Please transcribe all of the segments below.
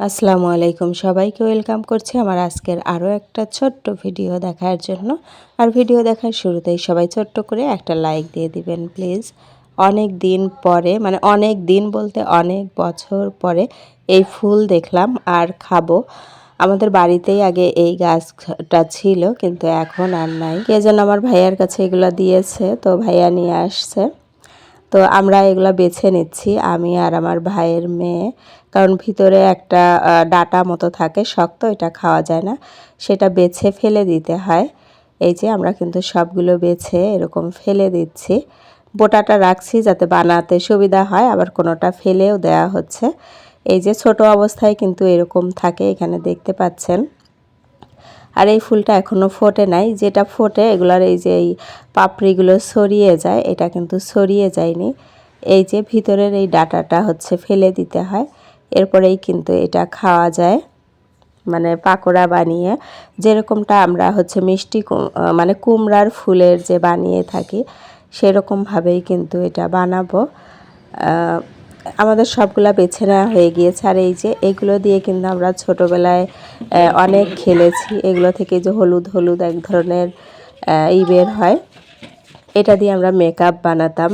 আসসালামু আলাইকুম, সবাইকে ওয়েলকাম করছি আমার আজকের আরও একটা ছোট্ট ভিডিও দেখার জন্য। আর ভিডিও দেখার শুরুতেই সবাই ছোট্ট করে একটা লাইক দিয়ে দিবেন প্লিজ। অনেক দিন পরে, মানে অনেক দিন বলতে অনেক বছর পরে এই ফুল দেখলাম আর খাবো। আমাদের বাড়িতেই আগে এই গাছটা ছিল, কিন্তু এখন আর নাই। কে যেন আমার ভাইয়ার কাছে এগুলো দিয়েছে, তো ভাইয়া নিয়ে আসছে। তো আমরা এগুলো বেছে নিচ্ছি, আমি আর আমার ভাইয়ের মেয়ে। কারণ ভিতরে একটা ডাটা মতো থাকে শক্ত, এটা খাওয়া যায় না, সেটা বেছে ফেলে দিতে হয়। এই যে আমরা কিন্তু সবগুলো বেছে এরকম ফেলে দিচ্ছি। বোটাটা রাখছি যাতে বানাতে সুবিধা হয়, আবার কোনোটা ফেলেও দেয়া হচ্ছে। এই যে ছোট অবস্থায় কিন্তু এরকম থাকে, এখানে দেখতে পাচ্ছেন। আর এই ফুলটা এখনও ফোটে নাই, যেটা ফোটে এগুলার এই যে এই পাপড়িগুলো ছড়িয়ে যায়, এটা কিন্তু ছড়িয়ে যায়নি। এই যে ভিতরের এই ডাটাটা হচ্ছে ফেলে দিতে হয়, এরপরেই কিন্তু এটা খাওয়া যায়। মানে পাকোড়া বানিয়ে, যেরকমটা আমরা হচ্ছে মিষ্টি মানে কুমড়ার ফুলের যে বানিয়ে থাকি সেরকমভাবেই কিন্তু এটা বানাবো। আমাদের সবগুলা বেছে নেওয়া হয়ে গিয়েছে। আর এই যে এগুলো দিয়ে কিন্তু আমরা ছোটোবেলায় অনেক খেলেছি। এগুলো থেকে যে হলুদ হলুদ এক ধরনের বের হয়, এটা দিয়ে আমরা মেকআপ বানাতাম।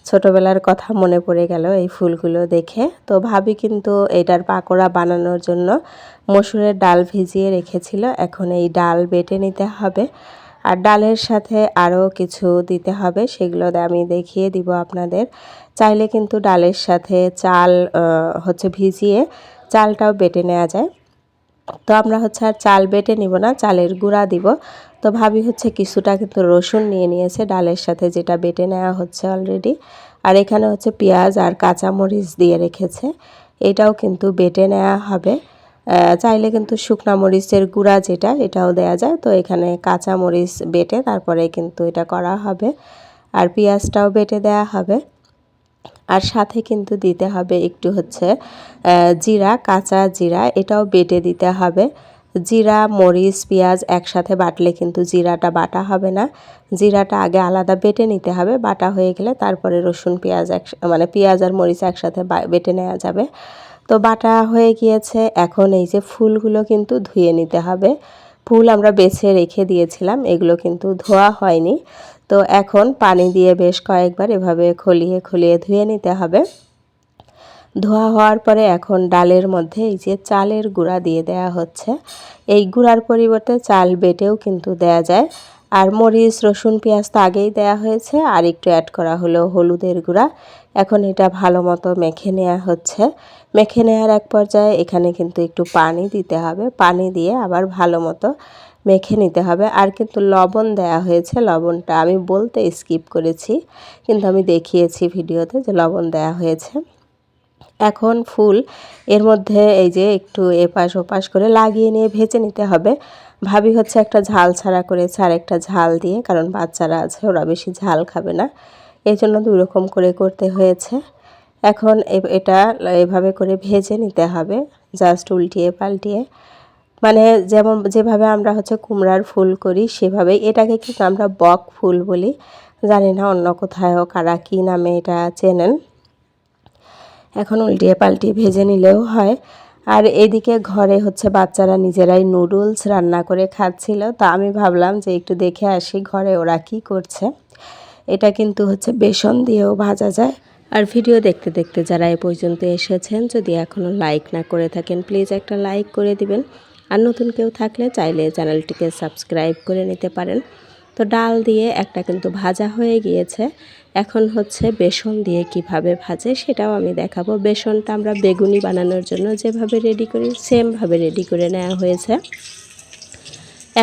ছোটোবেলার কথা মনে পড়ে গেল এই ফুলগুলো দেখে। তো ভাবি কিন্তু এটার পাকোড়া বানানোর জন্য মসুরের ডাল ভিজিয়ে রেখেছিল। এখন এই ডাল বেটে নিতে হবে, আর ডালের সাথে আরও কিছু দিতে হবে, সেগুলো আমি দেখিয়ে দিব আপনাদের। চাইলে কিন্তু ডালের সাথে চাল হচ্ছে ভিজিয়ে চালটাও বেটে নেওয়া যায়। তো আমরা হচ্ছে আর চাল বেটে নিব না, চালের গুঁড়া দিব। তো ভাবি হচ্ছে কিছুটা কিন্তু রসুন নিয়ে নিয়েছে ডালের সাথে, যেটা বেটে নেওয়া হচ্ছে অলরেডি। আর এখানে হচ্ছে পেঁয়াজ আর কাঁচামরিচ দিয়ে রেখেছে, এটাও কিন্তু বেটে নেওয়া হবে। চাইলে কিন্তু শুকনা মরিচের গুঁড়া যেটা, এটাও দেয়া যায়। তো এখানে কাঁচামরিচ বেটে তারপরে কিন্তু এটা করা হবে, আর পেঁয়াজটাও বেটে দেয়া হবে। আর সাথে কিন্তু দিতে হবে একটু হচ্ছে জিরা, কাঁচা জিরা, এটাও বেটে দিতে হবে। জিরা মরিচ পেঁয়াজ একসাথে বাটলে কিন্তু জিরাটা বাটা হবে না, জিরাটা আগে আলাদা বেটে নিতে হবে। বাটা হয়ে গেলে তারপরে রসুন পেঁয়াজ মানে পেঁয়াজ আর মরিচ একসাথে বেটে নেওয়া যাবে। তো বাটা হয়ে গিয়েছে। এখন এই যে ফুলগুলো কিন্তু ধুয়ে নিতে হবে। ফুল আমরা বেছে রেখে দিয়েছিলাম, এগুলো কিন্তু ধোয়া হয়নি। তো এখন পানি দিয়ে বেশ কয়েকবার এভাবে খলিয়ে খলিয়ে ধুয়ে নিতে হবে। ধোয়া হওয়ার পরে এখন ডালের মধ্যে এই যে চালের গুঁড়া দিয়ে দেয়া হচ্ছে। এই গুঁড়ার পরিবর্তে চাল বেটেও কিন্তু দেয়া যায়। আর মরিচ রসুন পেঁয়াজ তো আগেই দেয়া হয়েছে, আর একটু অ্যাড করা হলো হলুদের গুঁড়া। এখন এটা ভালো মতো মেখে নেওয়া হচ্ছে। মেখে নেওয়ার এক পর্যায়ে এখানে কিন্তু একটু পানি দিতে হবে, পানি দিয়ে আবার ভালো মতো মেখে নিতে হবে। আর কিন্তু লবণ দেয়া হয়েছে, লবণটা আমি বলতে স্কিপ করেছি, কিন্তু আমি দেখিয়েছি ভিডিওতে যে লবণ দেয়া হয়েছে। এখন ফুল এর মধ্যে এই যে একটু এপাশ ওপাশ করে লাগিয়ে নিয়ে ভেজে নিতে হবে। ভাবি হচ্ছে একটা ঝাল ছাড়া করেছে আর একটা ঝাল দিয়ে, কারণ বাচ্চারা আছে, ওরা বেশি ঝাল খাবে না, এই জন্য দুই রকম করে করতে হয়েছে। এখন এটা এভাবে করে ভেজে নিতে হবে, জাস্ট উল্টিয়ে পাল্টিয়ে। মানে যেভাবে আমরা হচ্ছে কুমড়ার ফুল করি সেভাবেই। এটাকে কিন্তু আমরা বক ফুল বলি, জানি না অন্য কোথাও কারা কী নামে এটা চেনেন। এখন উল্টিয়ে পাল্টিয়ে ভেজে নিলেও হয়। আর এদিকে ঘরে হচ্ছে বাচ্চারা নিজেরাই নুডলস রান্না করে খাচ্ছিল, তো আমি ভাবলাম যে একটু দেখে আসি ঘরে ওরা কি করছে। এটা কিন্তু হচ্ছে বেসন দিয়েও ভাজা যায়। আর ভিডিও দেখতে দেখতে যারা এ পর্যন্ত এসেছেন, যদি এখনও লাইক না করে থাকেন প্লিজ একটা লাইক করে দিবেন। আর নতুন কেউ থাকলে চাইলে চ্যানেলটিকে সাবস্ক্রাইব করে নিতে পারেন। তো ডাল দিয়ে একটা কিন্তু ভাজা হয়ে গিয়েছে। এখন হচ্ছে বেসন দিয়ে কিভাবে ভাজে সেটাও আমি দেখাবো। বেসনটা আমরা বেগুনি বানানোর জন্য যেভাবে রেডি করি সেমভাবে রেডি করে নেওয়া হয়েছে।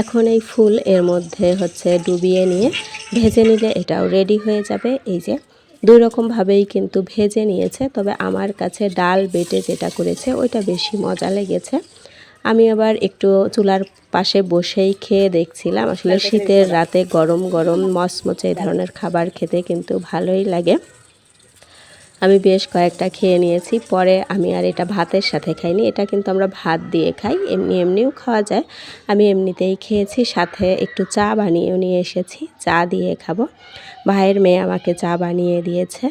এখন এই ফুল এর মধ্যে হচ্ছে ডুবিয়ে নিয়ে ভেজে নিলে এটাও রেডি হয়ে যাবে। এই যে দুই রকমভাবেই কিন্তু ভেজে নিয়েছে, তবে আমার কাছে ডাল বেটে যেটা করেছে ওইটা বেশি মজা লেগেছে। আমি আবার একটু চুলার পাশে বসেই খেয়ে দেখছিলাম। আসলে শীতের রাতে গরম গরম মচমচে এই ধরনের খাবার খেতে কিন্তু ভালোই লাগে। আমি বেশ কয়েকটা খেয়ে নিয়েছি। পরে আমি আর এটা ভাতের সাথে খাইনি, এটা কিন্তু আমরা ভাত দিয়ে খাই, এমনি এমনিও খাওয়া যায়। আমি এমনিতেই খেয়েছি, সাথে একটু চা বানিয়েও নিয়ে এসেছি, চা দিয়ে খাবো। ভাইয়ের মেয়ে আমাকে চা বানিয়ে দিয়েছে।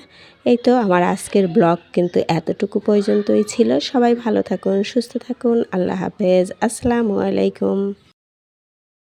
এই তো আমার আজকের ব্লগ কিন্তু এতটুকু পর্যন্তই ছিল। সবাই ভালো থাকুন, সুস্থ থাকুন, আল্লাহ হাফেজ, আসসালামু আলাইকুম।